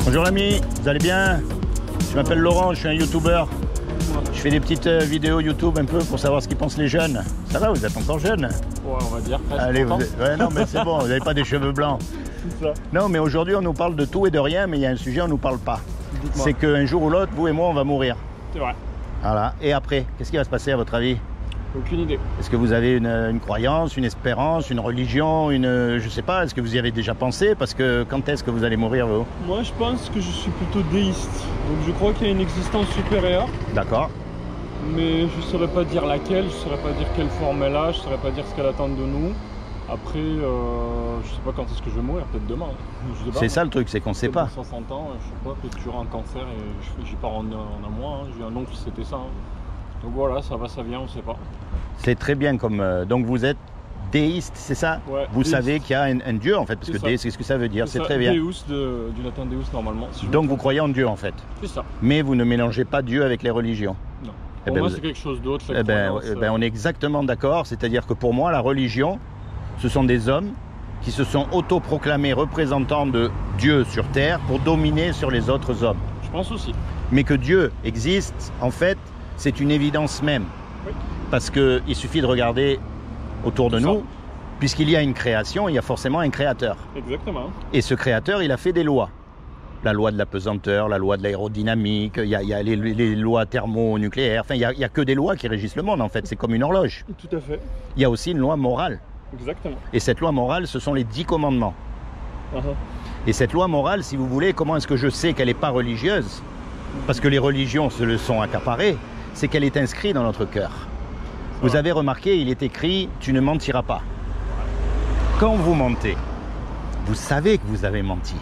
Bonjour l'ami, vous allez bien? Je m'appelle Laurent, je suis un youtubeur. Je fais des petites vidéos YouTube un peu pour savoir ce qu'ils pensent les jeunes. Ça va, vous êtes encore jeune? Ouais, on va dire presque. Allez, ouais, non mais c'est bon, vous n'avez pas des cheveux blancs. C'est ça. Non mais aujourd'hui on nous parle de tout et de rien, mais il y a un sujet on nous parle pas. C'est qu'un jour ou l'autre, vous et moi on va mourir. C'est vrai. Voilà, et après, qu'est-ce qui va se passer à votre avis? Aucune idée. Est-ce que vous avez une croyance, une espérance, une religion, je sais pas, est-ce que vous y avez déjà pensé? Parce que quand est-ce que vous allez mourir vous? Moi je pense que je suis plutôt déiste. Donc je crois qu'il y a une existence supérieure. D'accord. Mais je ne saurais pas dire laquelle, je ne saurais pas dire quelle forme elle a, je ne saurais pas dire ce qu'elle attend de nous. Après, je sais pas quand est-ce que je vais mourir, peut-être demain. C'est ça le truc, c'est qu'on ne sait pas. 60 ans, je sais pas, peut-être que j'aurai un cancer et j'y pars en un mois. Hein. J'ai un oncle qui c'était ça. Hein. Donc voilà, ça va, ça vient, on ne sait pas. C'est très bien comme... donc vous êtes déiste, c'est ça? Ouais, vous déiste. savez qu'il y a un dieu en fait, parce que déiste, c'est ce que ça veut dire, c'est très bien. Deus, du latin Deus normalement. Si donc vous croyez en Dieu en fait? C'est ça. Mais vous ne mélangez pas Dieu avec les religions? Non. Pour moi c'est quelque chose d'autre. On est exactement d'accord, c'est-à-dire que pour moi la religion, ce sont des hommes qui se sont autoproclamés représentants de Dieu sur terre pour dominer sur les autres hommes. Je pense aussi. Mais que Dieu existe, en fait, c'est une évidence même. Oui. Parce qu'il suffit de regarder autour de nous, puisqu'il y a une création, il y a forcément un créateur. Exactement. Et ce créateur, il a fait des lois. La loi de la pesanteur, la loi de l'aérodynamique, il y a les lois thermonucléaires, enfin il n'y a que des lois qui régissent le monde en fait, c'est comme une horloge. Tout à fait. Il y a aussi une loi morale. Exactement. Et cette loi morale, ce sont les 10 commandements. Et cette loi morale, si vous voulez, comment est-ce que je sais qu'elle n'est pas religieuse? Parce que les religions se le sont accaparées, c'est qu'elle est inscrite dans notre cœur. Vous avez remarqué, il est écrit « tu ne mentiras pas ». Quand vous mentez, vous savez que vous avez menti.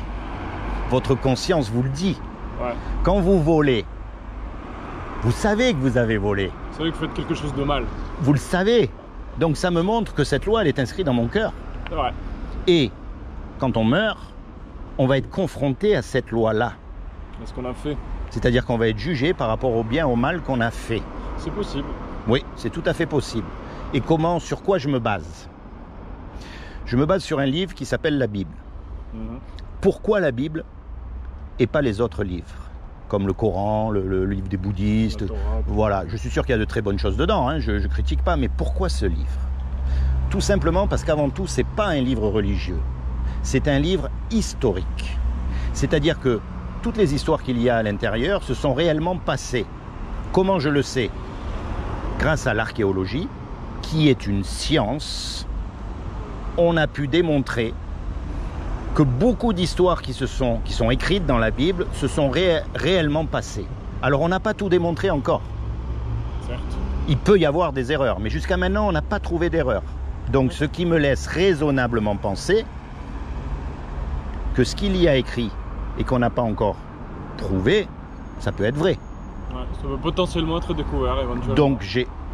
Votre conscience vous le dit. Ouais. Quand vous volez, vous savez que vous avez volé. Vous savez que vous faites quelque chose de mal. Vous le savez. Donc ça me montre que cette loi, elle est inscrite dans mon cœur. C'est vrai. Et quand on meurt, on va être confronté à cette loi-là. Est-ce qu'on a fait? C'est-à-dire qu'on va être jugé par rapport au bien, au mal qu'on a fait. C'est possible. Oui, c'est tout à fait possible. Et comment, sur quoi je me base? Je me base sur un livre qui s'appelle la Bible. Pourquoi la Bible et pas les autres livres? Comme le Coran, le livre des bouddhistes. Voilà, je suis sûr qu'il y a de très bonnes choses dedans, hein, je ne critique pas, mais pourquoi ce livre? Tout simplement parce qu'avant tout, ce n'est pas un livre religieux. C'est un livre historique. C'est-à-dire que toutes les histoires qu'il y a à l'intérieur se sont réellement passées. Comment je le sais? Grâce à l'archéologie, qui est une science, on a pu démontrer que beaucoup d'histoires qui sont écrites dans la Bible se sont réellement passées. Alors on n'a pas tout démontré encore. Certes. Il peut y avoir des erreurs, mais jusqu'à maintenant on n'a pas trouvé d'erreur. Donc ce qui me laisse raisonnablement penser que ce qu'il y a écrit et qu'on n'a pas encore prouvé, ça peut être vrai. Ouais, ça peut potentiellement être découvert éventuellement. Donc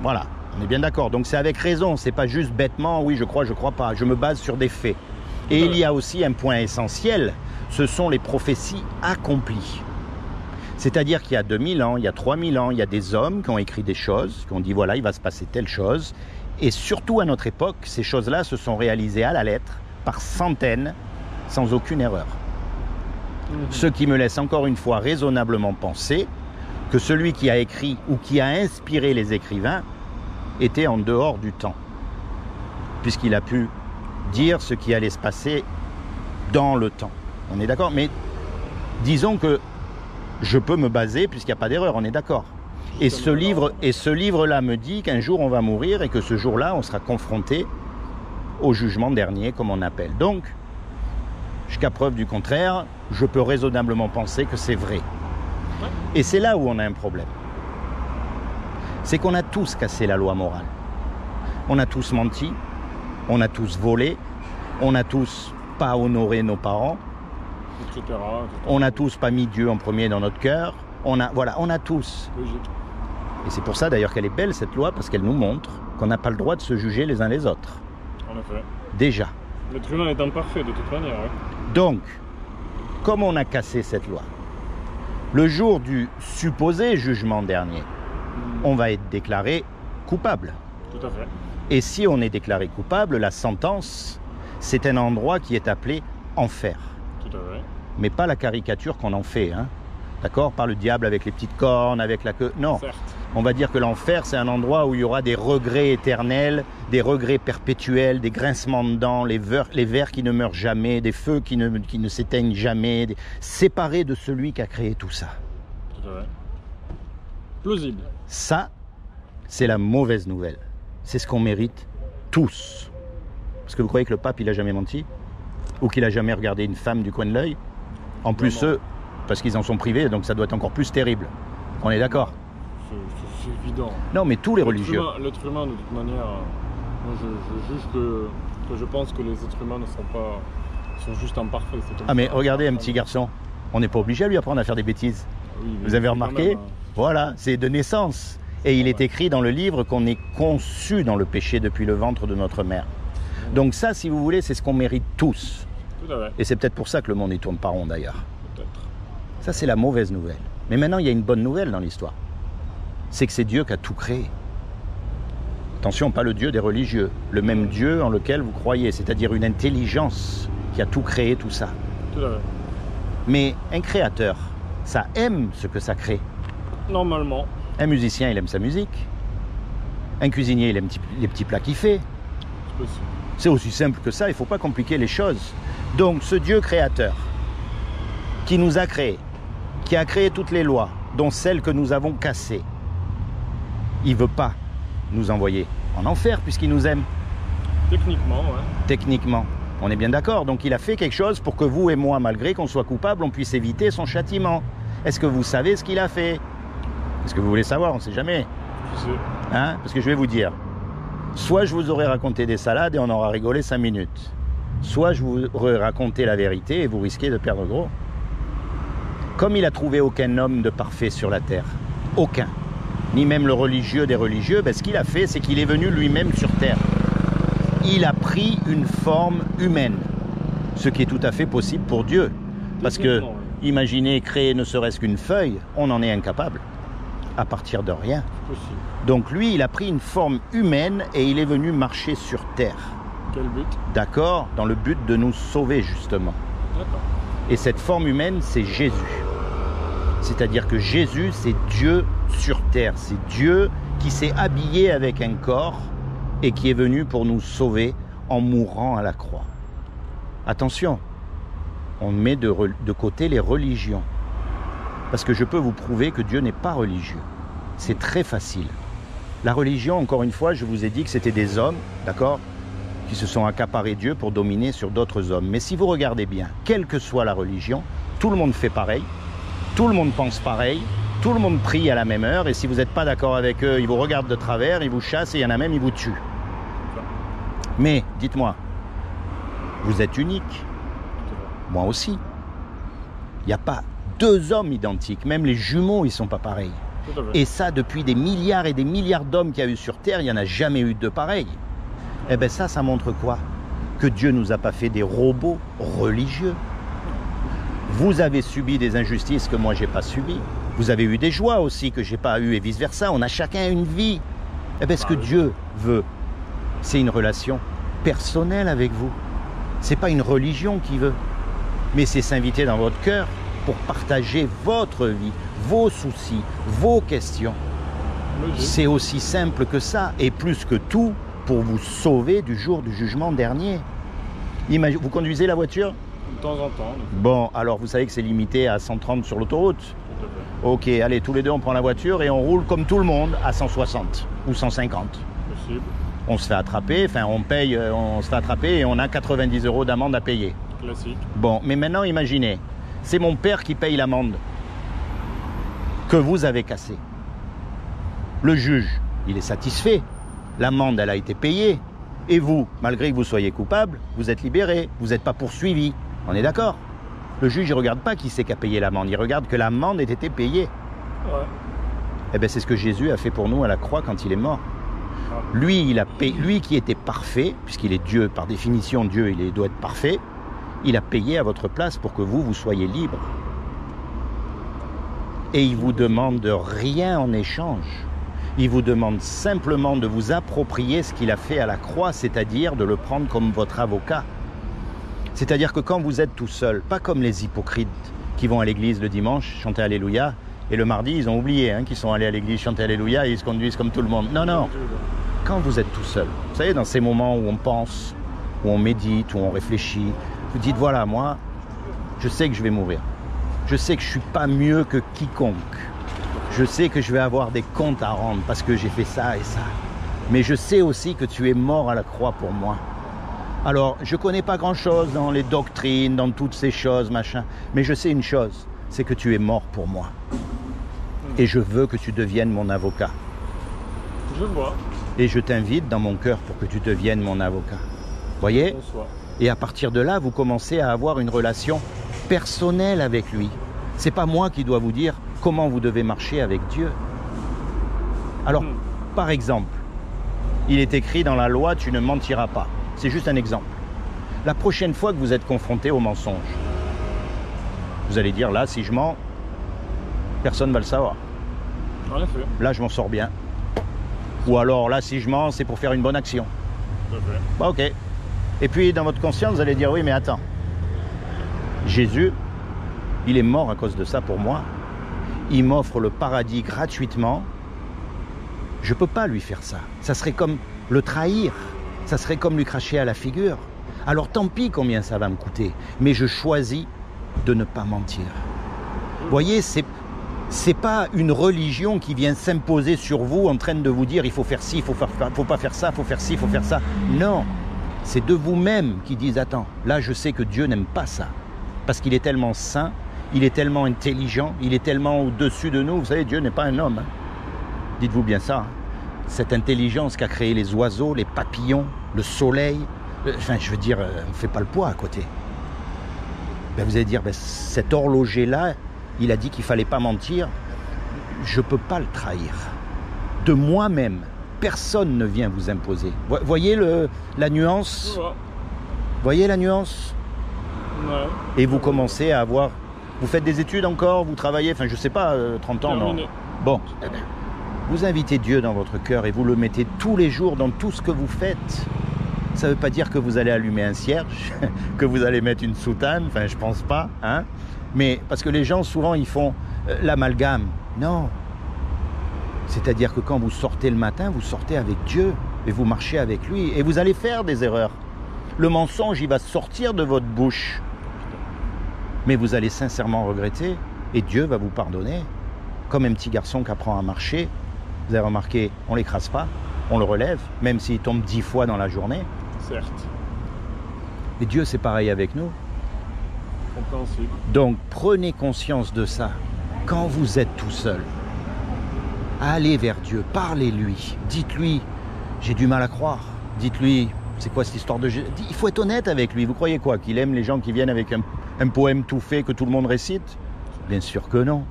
voilà, on est bien d'accord. Donc c'est avec raison, c'est pas juste bêtement, oui je crois pas. Je me base sur des faits. Et il y a aussi un point essentiel, ce sont les prophéties accomplies. C'est-à-dire qu'il y a 2000 ans, il y a 3000 ans, il y a des hommes qui ont écrit des choses, qui ont dit voilà, il va se passer telle chose. Et surtout à notre époque, ces choses-là se sont réalisées à la lettre, par centaines, sans aucune erreur. Ce qui me laisse encore une fois raisonnablement penser que celui qui a écrit ou qui a inspiré les écrivains était en dehors du temps, puisqu'il a pu dire ce qui allait se passer dans le temps. On est d'accord? Mais disons que je peux me baser, puisqu'il n'y a pas d'erreur, on est d'accord. Et ce livre-là me dit qu'un jour on va mourir et que ce jour-là on sera confronté au jugement dernier, comme on appelle. Donc, jusqu'à preuve du contraire, je peux raisonnablement penser que c'est vrai. Et c'est là où on a un problème. C'est qu'on a tous cassé la loi morale. On a tous menti, on a tous volé, on a tous pas honoré nos parents, etc. On n'a tous pas mis Dieu en premier dans notre cœur. On a tous. Logique. Et c'est pour ça d'ailleurs qu'elle est belle cette loi, parce qu'elle nous montre qu'on n'a pas le droit de se juger les uns les autres. En effet. Déjà. L'être humain est imparfait de toute manière. Ouais. Donc, comme on a cassé cette loi, le jour du supposé jugement dernier, on va être déclaré coupable. Tout à fait. Et si on est déclaré coupable, la sentence, c'est un endroit qui est appelé enfer. Tout à fait. mais pas la caricature qu'on en fait, hein. D'accord? Pas le diable avec les petites cornes, avec la queue. Non. Certes. On va dire que l'enfer, c'est un endroit où il y aura des regrets éternels, des regrets perpétuels, des grincements de dents, les vers qui ne meurent jamais, des feux qui ne s'éteignent jamais, séparés de celui qui a créé tout ça. Tout à fait. Plausible. Ça, c'est la mauvaise nouvelle. C'est ce qu'on mérite tous. Parce que vous croyez que le pape, il a jamais menti? Ou qu'il a jamais regardé une femme du coin de l'œil? En plus, eux, parce qu'ils en sont privés, donc ça doit être encore plus terrible. On est d'accord? C'est évident. Non, mais tous les religieux. L'être humain, de toute manière, moi je juge que je pense que les êtres humains ne sont pas, sont juste imparfaits. Ah mais regardez un petit garçon, on n'est pas obligé à lui apprendre à faire des bêtises. Oui, vous avez remarqué? même, Voilà, c'est de naissance. Et il est écrit dans le livre qu'on est conçu dans le péché depuis le ventre de notre mère. Donc ça, si vous voulez, c'est ce qu'on mérite tous. Tout à fait. Et c'est peut-être pour ça que le monde ne tourne pas rond d'ailleurs. Peut-être. Ça, c'est la mauvaise nouvelle. Mais maintenant, il y a une bonne nouvelle dans l'histoire. C'est que c'est Dieu qui a tout créé. Attention, pas le Dieu des religieux. Le même Dieu en lequel vous croyez, c'est-à-dire une intelligence qui a tout créé, tout ça. Tout à fait. Mais un créateur, ça aime ce que ça crée. Normalement. Un musicien, il aime sa musique. Un cuisinier, il aime les petits plats qu'il fait. C'est possible. C'est aussi simple que ça, il ne faut pas compliquer les choses. Donc ce Dieu créateur, qui nous a créés, qui a créé toutes les lois, dont celles que nous avons cassées, il ne veut pas nous envoyer en enfer puisqu'il nous aime. Techniquement, ouais. Techniquement, on est bien d'accord. Donc il a fait quelque chose pour que vous et moi, malgré qu'on soit coupables, on puisse éviter son châtiment. Est-ce que vous savez ce qu'il a fait? Est-ce que vous voulez savoir? On ne sait jamais. Je sais. Hein? Parce que je vais vous dire, soit je vous aurais raconté des salades et on aura rigolé 5 minutes. Soit je vous aurais raconté la vérité et vous risquez de perdre gros. Comme il a trouvé aucun homme de parfait sur la terre, aucun, ni même le religieux des religieux, ben ce qu'il a fait, c'est qu'il est venu lui-même sur terre. Il a pris une forme humaine, ce qui est tout à fait possible pour Dieu. Parce que, imaginez créer ne serait-ce qu'une feuille, on en est incapable, à partir de rien. Possible. Donc lui, il a pris une forme humaine et il est venu marcher sur terre. Quel but? D'accord? Dans le but de nous sauver, justement. D'accord. Et cette forme humaine, c'est Jésus. C'est-à-dire que Jésus, c'est Dieu sur terre. C'est Dieu qui s'est habillé avec un corps et qui est venu pour nous sauver en mourant à la croix. Attention, on met de côté les religions. Parce que je peux vous prouver que Dieu n'est pas religieux. C'est très facile. La religion, encore une fois, je vous ai dit que c'était des hommes, d'accord, qui se sont accaparés Dieu pour dominer sur d'autres hommes. Mais si vous regardez bien, quelle que soit la religion, tout le monde fait pareil, tout le monde pense pareil, tout le monde prie à la même heure, et si vous n'êtes pas d'accord avec eux, ils vous regardent de travers, ils vous chassent, et il y en a même, ils vous tuent. Mais, dites-moi, vous êtes unique. Moi aussi. Il n'y a pas 2 hommes identiques, même les jumeaux, ils ne sont pas pareils. Et ça, depuis des milliards et des milliards d'hommes qu'il y a eu sur Terre, il n'y en a jamais eu de pareils. Eh bien ça montre quoi? Que Dieu ne nous a pas fait des robots religieux. Vous avez subi des injustices que moi, je n'ai pas subies. Vous avez eu des joies aussi que je n'ai pas eues et vice-versa. On a chacun une vie. Eh bien ce que Dieu veut, c'est une relation personnelle avec vous. Ce n'est pas une religion qu'il veut. Mais c'est s'inviter dans votre cœur pour partager votre vie, vos soucis, vos questions. C'est aussi simple que ça, et plus que tout, pour vous sauver du jour du jugement dernier. Vous conduisez la voiture? De temps en temps. Bon, alors vous savez que c'est limité à 130 sur l'autoroute? Ok, allez, tous les deux on prend la voiture et on roule comme tout le monde à 160 ou 150. Possible. On se fait attraper, enfin on paye, on se fait attraper et on a 90 € d'amende à payer. Classique. Bon, mais maintenant imaginez, c'est mon père qui paye l'amende que vous avez cassée. Le juge, il est satisfait. L'amende, elle a été payée. Et vous, malgré que vous soyez coupable, vous êtes libéré. Vous n'êtes pas poursuivi. On est d'accord? Le juge, il ne regarde pas qui c'est qui a payé l'amende. Il regarde que l'amende ait été payée. Ouais. Eh bien, c'est ce que Jésus a fait pour nous à la croix quand il est mort. Lui, lui qui était parfait, puisqu'il est Dieu, par définition, Dieu, il doit être parfait, il a payé à votre place pour que vous soyez libre. Et il vous demande de rien en échange. Il vous demande simplement de vous approprier ce qu'il a fait à la croix, c'est-à-dire de le prendre comme votre avocat. C'est-à-dire que quand vous êtes tout seul, pas comme les hypocrites qui vont à l'église le dimanche chanter Alléluia, et le mardi, ils ont oublié qu'ils sont allés à l'église chanter Alléluia et ils se conduisent comme tout le monde. Non, non. Quand vous êtes tout seul, vous savez, dans ces moments où on pense, où on médite, où on réfléchit, vous dites, voilà, moi, je sais que je vais mourir. Je sais que je ne suis pas mieux que quiconque. Je sais que je vais avoir des comptes à rendre parce que j'ai fait ça et ça. Mais je sais aussi que tu es mort à la croix pour moi. Alors, je ne connais pas grand-chose dans les doctrines, dans toutes ces choses, machin. Mais je sais une chose, c'est que tu es mort pour moi. Et je veux que tu deviennes mon avocat. Je vois. Et je t'invite dans mon cœur pour que tu deviennes mon avocat. Voyez ? Bonsoir. Et à partir de là, vous commencez à avoir une relation personnelle avec lui. C'est pas moi qui dois vous dire comment vous devez marcher avec Dieu. Alors, par exemple, il est écrit dans la loi, tu ne mentiras pas. C'est juste un exemple. La prochaine fois que vous êtes confronté au mensonge, vous allez dire, là, si je mens, personne ne va le savoir. En effet. Là, je m'en sors bien. Ou alors, là, si je mens, c'est pour faire une bonne action. Tout à fait. Bah, ok. Et puis, dans votre conscience, vous allez dire, oui, mais attends. Jésus, il est mort à cause de ça pour moi. Il m'offre le paradis gratuitement. Je ne peux pas lui faire ça. Ça serait comme le trahir. Ça serait comme lui cracher à la figure. Alors, tant pis combien ça va me coûter. Mais je choisis de ne pas mentir. Vous voyez, c'est pas une religion qui vient s'imposer sur vous en train de vous dire il faut faire ci, il faut pas faire ça, il faut faire ci, il faut faire ça. Non, c'est de vous-même qui disent attends, là je sais que Dieu n'aime pas ça. Parce qu'il est tellement saint, il est tellement intelligent, il est tellement au-dessus de nous. Vous savez, Dieu n'est pas un homme. Dites-vous bien ça. Cette intelligence qu'a créé les oiseaux, les papillons, le soleil, enfin je veux dire, on ne fait pas le poids à côté. Ben, vous allez dire, ben, cet horloger-là, il a dit qu'il ne fallait pas mentir. Je ne peux pas le trahir. De moi-même, personne ne vient vous imposer. Voyez la nuance? Voyez la nuance? Ouais. Et vous commencez à avoir... Vous faites des études encore? Vous travaillez? Enfin, je ne sais pas, 30 ans, non? Bon, eh bien, vous invitez Dieu dans votre cœur et vous le mettez tous les jours dans tout ce que vous faites. Ça ne veut pas dire que vous allez allumer un cierge, que vous allez mettre une soutane, enfin je pense pas, hein. Mais parce que les gens souvent ils font l'amalgame. Non. C'est-à-dire que quand vous sortez le matin, vous sortez avec Dieu et vous marchez avec lui et vous allez faire des erreurs. Le mensonge, il va sortir de votre bouche. Mais vous allez sincèrement regretter et Dieu va vous pardonner. Comme un petit garçon qui apprend à marcher, vous avez remarqué, on ne l'écrase pas, on le relève, même s'il tombe 10 fois dans la journée. Certes. Et Dieu, c'est pareil avec nous. Compréhensible. Donc, prenez conscience de ça. Quand vous êtes tout seul, allez vers Dieu, parlez-lui. Dites-lui, j'ai du mal à croire. Dites-lui, c'est quoi cette histoire de Jésus? Il faut être honnête avec lui. Vous croyez quoi? Qu'il aime les gens qui viennent avec un poème tout fait que tout le monde récite? Bien sûr que non.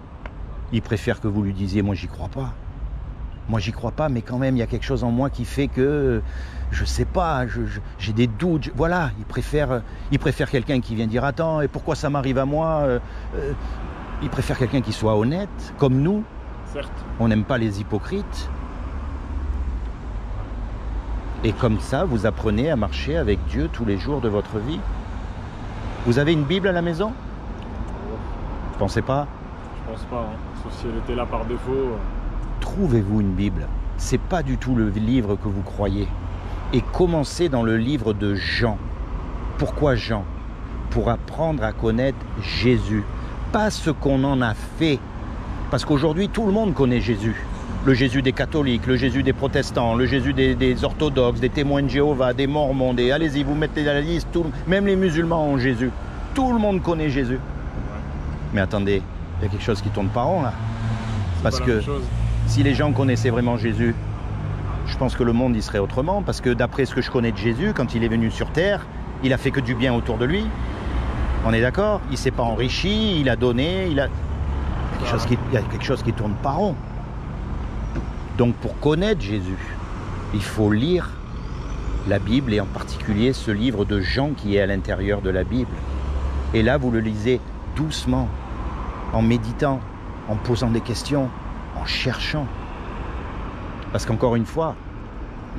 Il préfère que vous lui disiez, moi, j'y crois pas. Moi, j'y crois pas, mais quand même, il y a quelque chose en moi qui fait que, je sais pas, j'ai des doutes. Voilà, il préfère quelqu'un qui vient dire, attends, et pourquoi ça m'arrive à moi? Il préfère quelqu'un qui soit honnête, comme nous. Certes. On n'aime pas les hypocrites. Et comme ça, vous apprenez à marcher avec Dieu tous les jours de votre vie. Vous avez une Bible à la maison? Vous pensez pas? Je pense pas, hein. Sauf si elle était là par défaut. Trouvez-vous une Bible. C'est pas du tout le livre que vous croyez. Et commencez dans le livre de Jean. Pourquoi Jean? Pour apprendre à connaître Jésus. Pas ce qu'on en a fait. Parce qu'aujourd'hui, tout le monde connaît Jésus. Le Jésus des catholiques, le Jésus des protestants, le Jésus des orthodoxes, des témoins de Jéhovah, des mormons, allez-y, vous mettez dans la liste, même les musulmans ont Jésus. Tout le monde connaît Jésus. Ouais. Mais attendez, il y a quelque chose qui tourne pas rond là. Parce que si les gens connaissaient vraiment Jésus, je pense que le monde y serait autrement. Parce que d'après ce que je connais de Jésus, quand il est venu sur terre, il a fait que du bien autour de lui. On est d'accord? Il ne s'est pas enrichi, il a donné, il y a quelque chose qui tourne pas rond. Donc pour connaître Jésus, il faut lire la Bible et en particulier ce livre de Jean qui est à l'intérieur de la Bible. Et là, vous le lisez doucement, en méditant, en posant des questions, en cherchant. Parce qu'encore une fois,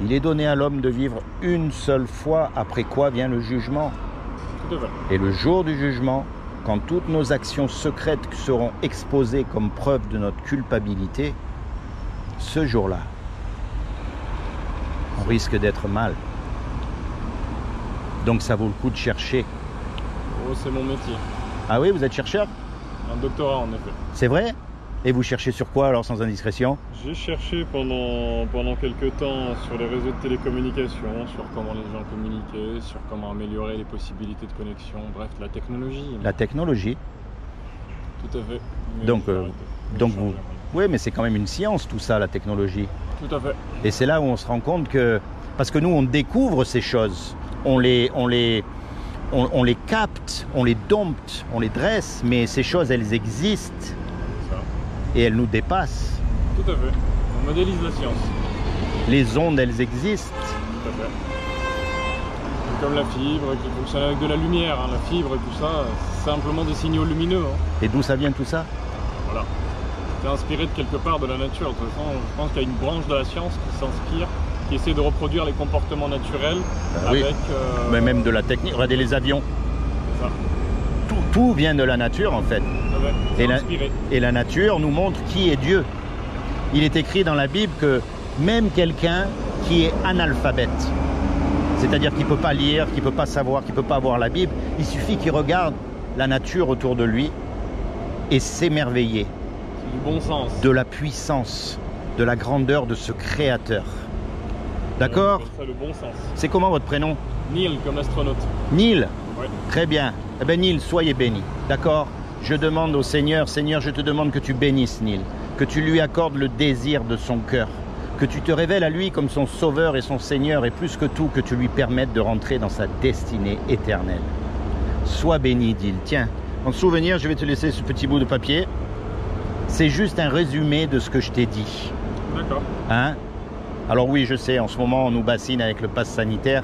il est donné à l'homme de vivre une seule fois, après quoi vient le jugement. Tout à fait. Et le jour du jugement, quand toutes nos actions secrètes seront exposées comme preuve de notre culpabilité, ce jour-là, on risque d'être mal. Donc ça vaut le coup de chercher. Oh, c'est mon métier. Ah oui, vous êtes chercheur? Un doctorat, en effet. C'est vrai? Et vous cherchez sur quoi alors, sans indiscrétion? J'ai cherché pendant quelques temps sur les réseaux de télécommunications, sur comment les gens communiquaient, sur comment améliorer les possibilités de connexion, bref, la technologie. La technologie. Tout à fait. Mais Donc, j'ai arrêté. donc J'ai vous... changé. Oui, mais c'est quand même une science tout ça, la technologie. Tout à fait. Et c'est là où on se rend compte que... Parce que nous, on découvre ces choses. On les capte, on les dompte, on les dresse, mais ces choses, elles existent C'est ça. et elles nous dépassent. Tout à fait. On modélise la science. Les ondes, elles existent. Tout à fait. C'est comme la fibre qui fonctionne avec de la lumière. Hein. La fibre et tout ça, c'est simplement des signaux lumineux. Hein. Et d'où ça vient tout ça? Voilà. C'est inspiré de quelque part de la nature. De toute façon, je pense qu'il y a une branche de la science qui s'inspire, qui essaie de reproduire les comportements naturels oui. avec... Mais même de la technique. Regardez les avions. C'est ça. Tout vient de la nature en fait. Tout à fait. C'est inspiré. Et la nature nous montre qui est Dieu. Il est écrit dans la Bible que même quelqu'un qui est analphabète, c'est-à-dire qui ne peut pas lire, qui ne peut pas savoir, qui ne peut pas voir la Bible, il suffit qu'il regarde la nature autour de lui et s'émerveiller C'est du bon sens. de la puissance, de la grandeur de ce Créateur. D'accord? On appelle ça le bon sens. C'est comment votre prénom? Neil, comme l'astronaute. Neil? Ouais. Très bien. Eh bien Neil, soyez béni. D'accord? Je demande au Seigneur, Seigneur, je te demande que tu bénisses Neil, que tu lui accordes le désir de son cœur, que tu te révèles à lui comme son sauveur et son Seigneur, et plus que tout, que tu lui permettes de rentrer dans sa destinée éternelle. Sois béni, Neil. Tiens, en souvenir, je vais te laisser ce petit bout de papier. C'est juste un résumé de ce que je t'ai dit. D'accord. Hein? Alors oui, je sais, en ce moment, on nous bassine avec le pass sanitaire.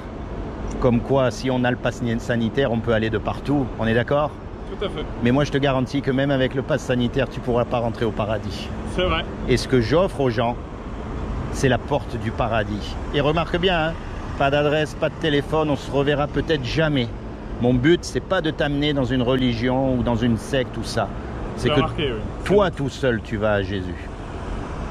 Comme quoi, si on a le pass sanitaire, on peut aller de partout. On est d'accord? Tout à fait. Mais moi, je te garantis que même avec le pass sanitaire, tu ne pourras pas rentrer au paradis. C'est vrai. Et ce que j'offre aux gens, c'est la porte du paradis. Et remarque bien, hein, pas d'adresse, pas de téléphone, on se reverra peut-être jamais. Mon but, c'est pas de t'amener dans une religion ou dans une secte ou ça. C'est que Remarqué, oui. toi, tout seul, tu vas à Jésus.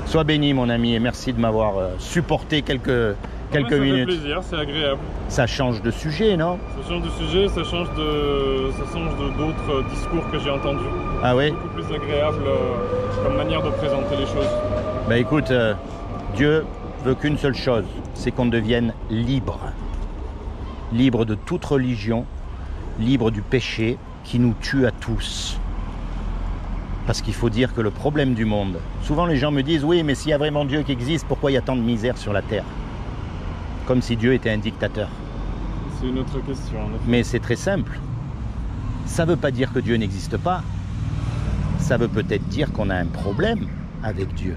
Sois béni, mon ami, et merci de m'avoir supporté quelques Ça minutes. fait plaisir, c'est agréable. Ça change de sujet, non? Ça change de sujet, ça change de d'autres discours que j'ai entendus. Ah oui? Beaucoup plus agréable comme manière de présenter les choses. Bah écoute, Dieu veut qu'une seule chose, c'est qu'on devienne libre. Libre de toute religion, libre du péché qui nous tue à tous. Parce qu'il faut dire que le problème du monde, souvent les gens me disent, oui, mais s'il y a vraiment Dieu qui existe, pourquoi il y a tant de misère sur la terre? Comme si Dieu était un dictateur. C'est une autre question. En effet. Mais c'est très simple. Ça ne veut pas dire que Dieu n'existe pas. Ça veut peut-être dire qu'on a un problème avec Dieu.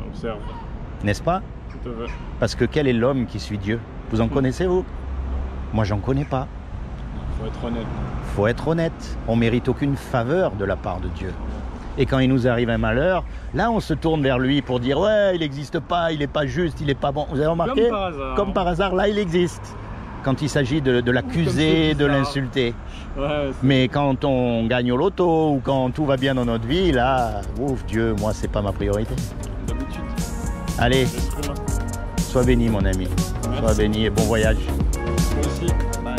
On observe. N'est-ce pas? Tout à fait. Parce que quel est l'homme qui suit Dieu? Vous en connaissez, vous? Moi, j'en connais pas. Faut être honnête. Faut être honnête. On mérite aucune faveur de la part de Dieu. Et quand il nous arrive un malheur, là, on se tourne vers lui pour dire « Ouais, il n'existe pas, il n'est pas juste, il n'est pas bon. » Vous avez remarqué? Comme par hasard. Comme par hasard, là, il existe. Quand il s'agit de l'accuser, c'est de bizarre. l'insulter. Ouais, Mais quand on gagne au loto ou quand tout va bien dans notre vie, là, ouf, Dieu, moi, c'est pas ma priorité. d'habitude. Allez, L'être humain. sois béni, mon ami. Merci. Sois béni et bon voyage. Moi aussi. Bye.